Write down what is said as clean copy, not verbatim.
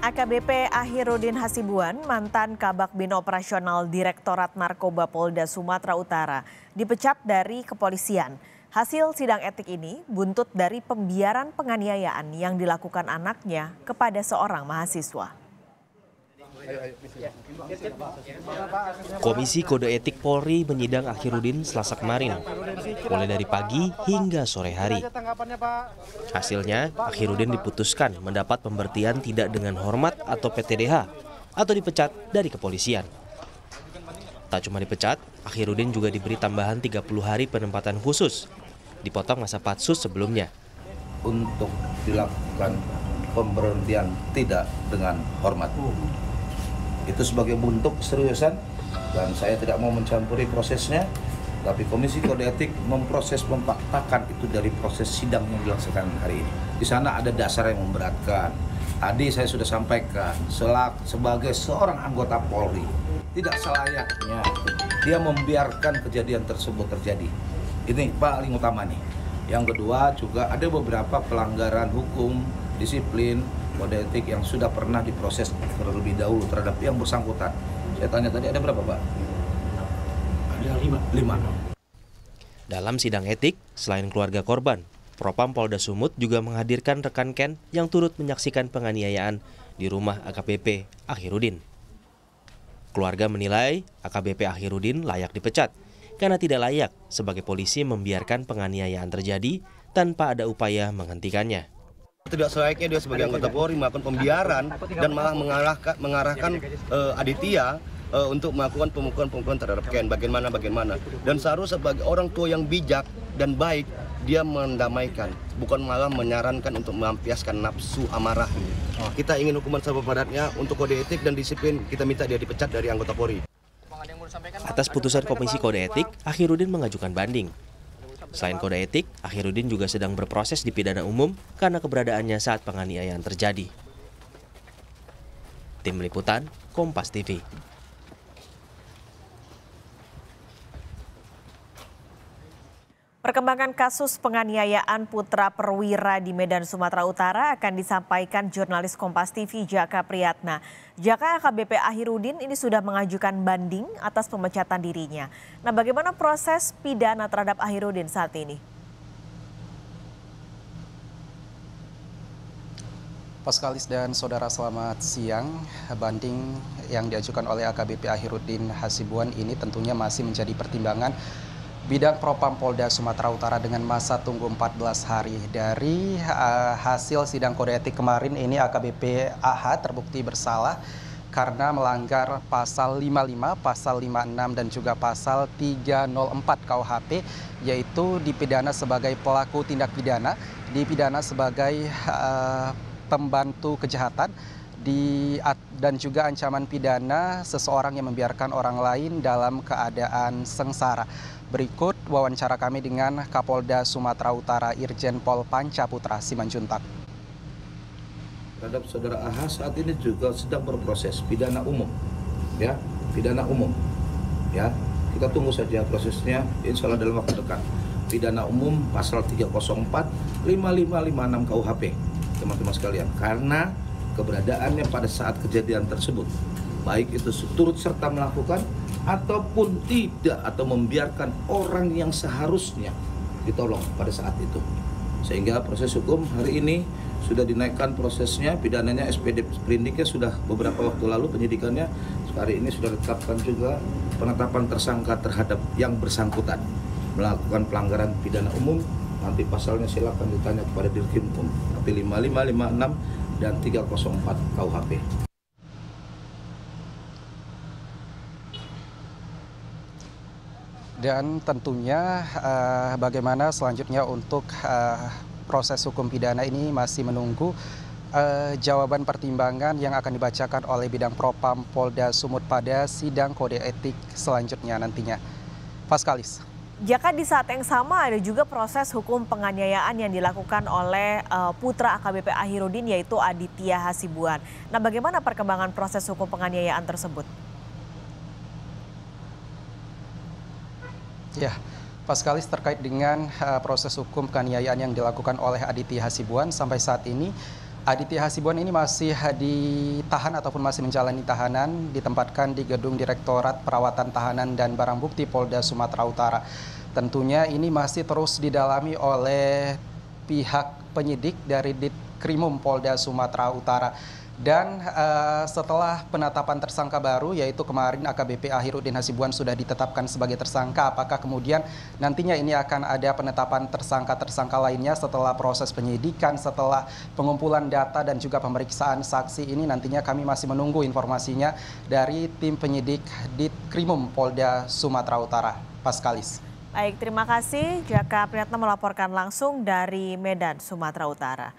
AKBP Akhirudin Hasibuan, mantan Kabak Bin Operasional Direktorat Narkoba Polda Sumatera Utara, dipecat dari kepolisian. Hasil sidang etik ini buntut dari pembiaran penganiayaan yang dilakukan anaknya kepada seorang mahasiswa. Komisi Kode Etik Polri menyidang Akhirudin Selasa kemarin, mulai dari pagi hingga sore hari. Hasilnya, Akhirudin diputuskan mendapat pemberhentian tidak dengan hormat atau PTDH atau dipecat dari kepolisian. Tak cuma dipecat, Akhirudin juga diberi tambahan 30 hari penempatan khusus, dipotong masa patsus sebelumnya. Untuk dilakukan pemberhentian tidak dengan hormat. Itu sebagai bentuk keseriusan dan saya tidak mau mencampuri prosesnya, tapi Komisi Kode Etik memproses memfaktakan itu dari proses sidang yang dilaksanakan hari ini. Di sana ada dasar yang memberatkan. Tadi saya sudah sampaikan, sebagai seorang anggota Polri, tidak selayaknya dia membiarkan kejadian tersebut terjadi. Ini paling utama nih. Yang kedua juga ada beberapa pelanggaran hukum, disiplin, kode etik yang sudah pernah diproses terlebih dahulu terhadap yang bersangkutan. Saya tanya tadi ada berapa, Pak? Ada 5. Dalam sidang etik, selain keluarga korban, Propam Polda Sumut juga menghadirkan rekan Ken yang turut menyaksikan penganiayaan di rumah AKBP Akhirudin. Keluarga menilai AKBP Akhirudin layak dipecat karena tidak layak sebagai polisi membiarkan penganiayaan terjadi tanpa ada upaya menghentikannya. Tidak selayaknya dia sebagai anggota Polri melakukan pembiaran dan malah mengarahkan Aditya untuk melakukan pemukulan terhadap Ken. Bagaimana. Dan seharusnya sebagai orang tua yang bijak dan baik, dia mendamaikan, bukan malah menyarankan untuk melampiaskan nafsu amarah. Kita ingin hukuman seberat-beratnya untuk kode etik dan disiplin, kita minta dia dipecat dari anggota Polri. Atas putusan Komisi Kode Etik, Akhirudin mengajukan banding. Selain kode etik, Akhirudin juga sedang berproses di pidana umum karena keberadaannya saat penganiayaan terjadi. Tim Liputan, Kompas TV. Perkembangan kasus penganiayaan putra perwira di Medan, Sumatera Utara akan disampaikan jurnalis Kompas TV Jaka Priyatna. Jaka, AKBP Akhirudin ini sudah mengajukan banding atas pemecatan dirinya. Nah, bagaimana proses pidana terhadap Akhirudin saat ini? Paskalis dan saudara, selamat siang. Banding yang diajukan oleh AKBP Akhirudin Hasibuan ini tentunya masih menjadi pertimbangan Bidang Propam Polda Sumatera Utara dengan masa tunggu 14 hari. Dari hasil sidang kode etik kemarin ini, AKBP AH terbukti bersalah karena melanggar pasal 55, pasal 56 dan juga pasal 304 KUHP, yaitu dipidana sebagai pelaku tindak pidana, dipidana sebagai pembantu kejahatan, dan juga ancaman pidana seseorang yang membiarkan orang lain dalam keadaan sengsara. Berikut wawancara kami dengan Kapolda Sumatera Utara Irjen Pol Panca Putra Simanjuntak. Terhadap saudara AH saat ini juga sedang berproses pidana umum, ya, pidana umum, ya. Kita tunggu saja prosesnya, insya Allah dalam waktu dekat. Pidana umum pasal 304, 5556 KUHP, teman-teman sekalian, karena keberadaannya pada saat kejadian tersebut, baik itu turut serta melakukan ataupun tidak, atau membiarkan orang yang seharusnya ditolong pada saat itu. Sehingga proses hukum hari ini sudah dinaikkan prosesnya, pidananya SPD sprindiknya sudah beberapa waktu lalu penyidikannya, hari ini sudah ditetapkan juga penetapan tersangka terhadap yang bersangkutan melakukan pelanggaran pidana umum. Nanti pasalnya silakan ditanya kepada Dirkrimkum, tapi 5556 dan 304 KUHP. Dan tentunya bagaimana selanjutnya untuk proses hukum pidana ini masih menunggu jawaban pertimbangan yang akan dibacakan oleh Bidang Propam Polda Sumut pada sidang kode etik selanjutnya nantinya. Paskalis. Jaka, di saat yang sama ada juga proses hukum penganiayaan yang dilakukan oleh putra AKBP Akhirudin, yaitu Aditya Hasibuan. Nah, bagaimana perkembangan proses hukum penganiayaan tersebut? Ya, Paskalis, terkait dengan proses hukum penganiayaan yang dilakukan oleh Aditya Hasibuan, sampai saat ini Aditya Hasibuan ini masih ditahan ataupun masih menjalani tahanan, ditempatkan di gedung Direktorat Perawatan Tahanan dan Barang Bukti Polda Sumatera Utara. Tentunya ini masih terus didalami oleh pihak penyidik dari Ditkrimum Polda Sumatera Utara. Dan setelah penetapan tersangka baru, yaitu kemarin AKBP Akhirudin Hasibuan sudah ditetapkan sebagai tersangka, apakah kemudian nantinya ini akan ada penetapan tersangka-tersangka lainnya setelah proses penyidikan, setelah pengumpulan data dan juga pemeriksaan saksi ini, nantinya kami masih menunggu informasinya dari tim penyidik Ditkrimum Polda Sumatera Utara. Paskalis. Baik, terima kasih. Jaka Priyatna melaporkan langsung dari Medan, Sumatera Utara.